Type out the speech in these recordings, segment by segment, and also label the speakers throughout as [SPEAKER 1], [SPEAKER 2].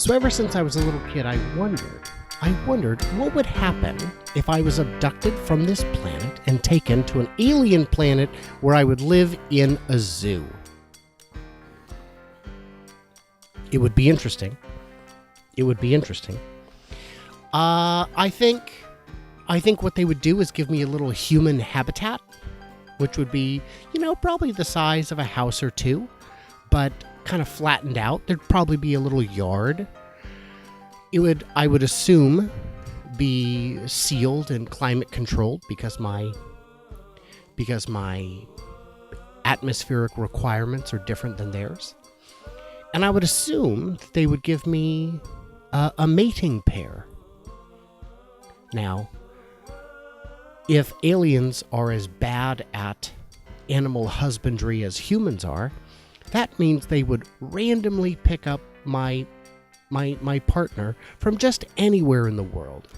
[SPEAKER 1] So ever since I was a little kid, I wondered what would happen if I was abducted from this planet and taken to an alien planet where I would live in a zoo. It would be interesting. I think what they would do is give me a little human habitat, which would be, probably the size of a house or two, but kind of flattened out. There'd probably be a little yard. I would assume, be sealed and climate controlled because my atmospheric requirements are different than theirs. And I would assume that they would give me a mating pair. Now, if aliens are as bad at animal husbandry as humans are, that means they would randomly pick up my partner from just anywhere in the world.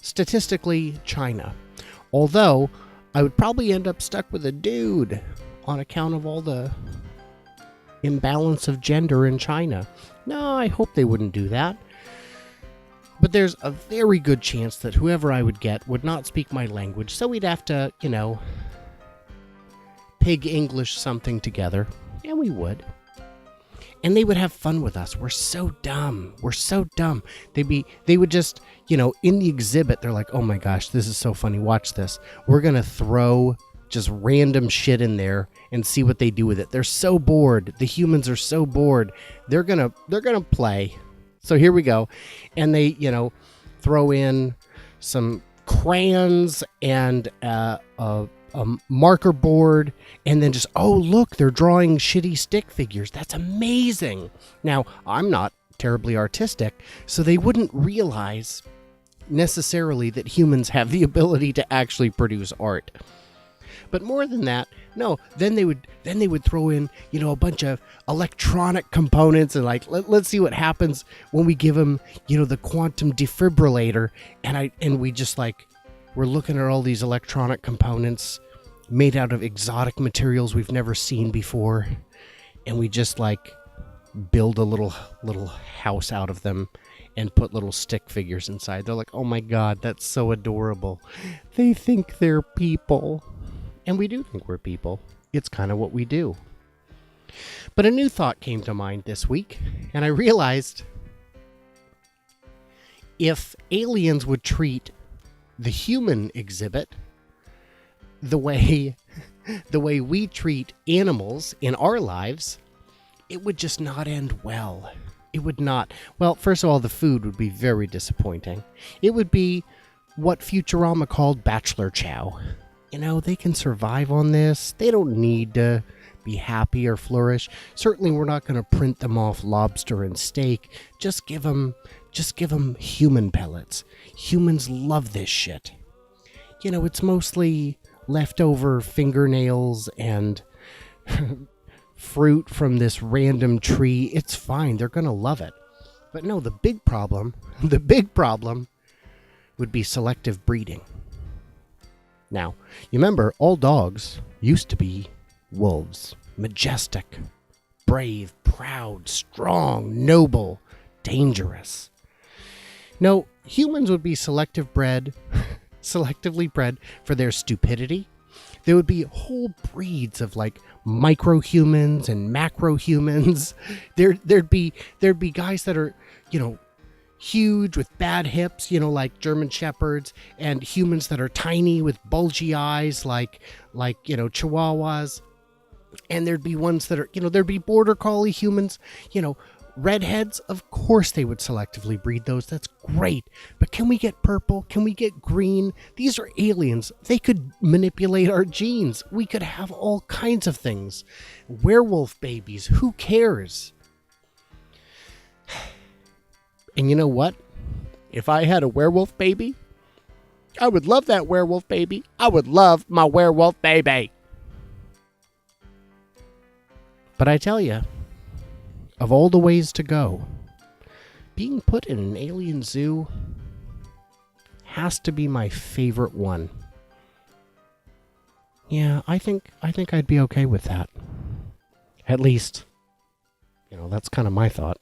[SPEAKER 1] Statistically, China. Although, I would probably end up stuck with a dude on account of all the imbalance of gender in China. No, I hope they wouldn't do that. But there's a very good chance that whoever I would get would not speak my language, so we'd have to, pig English something together, and we would. And they would have fun with us. We're so dumb. They would just, in the exhibit, they're like, oh my gosh, this is so funny. Watch this. We're going to throw just random shit in there and see what they do with it. They're so bored. The humans are so bored. They're going to play. So here we go. And they, throw in some crayons and a marker board, and then just, oh, look, they're drawing shitty stick figures. That's amazing. Now, I'm not terribly artistic, so they wouldn't realize necessarily that humans have the ability to actually produce art. But more than that, no, then they would throw in, a bunch of electronic components and let's see what happens when we give them, the quantum defibrillator, and we just we're looking at all these electronic components made out of exotic materials we've never seen before, and we just build a little house out of them and put little stick figures inside. They're like, oh my god, that's so adorable. They think they're people. And we do think we're people. It's kind of what we do. But a new thought came to mind this week, and I realized if aliens would treat the human exhibit the way we treat animals in our lives, it would just not end well. It would not. Well, first of all, the food would be very disappointing. It would be what Futurama called bachelor chow. They can survive on this. They don't need to be happy or flourish. Certainly, we're not going to print them off lobster and steak. Just give them human pellets. Humans love this shit. It's mostly leftover fingernails and fruit from this random tree. It's fine. They're going to love it. But no, the big problem would be selective breeding. Now, you remember, all dogs used to be wolves. Majestic, brave, proud, strong, noble, dangerous. No, humans would be selectively bred for their stupidity. There would be whole breeds of micro-humans and macro-humans. There'd be guys that are, huge with bad hips, like German shepherds, and humans that are tiny with bulgy eyes like Chihuahuas. And there'd be ones that are, there'd be border collie humans, redheads. Of course they would selectively breed those. That's great. But can we get purple? Can we get green? These are aliens. They could manipulate our genes. We could have all kinds of things. Werewolf babies. Who cares? And you know what? If I had a werewolf baby, I would love that werewolf baby. I would love my werewolf baby. But I tell you, of all the ways to go, being put in an alien zoo has to be my favorite one. Yeah, I think I'd be okay with that. At least, that's kind of my thought.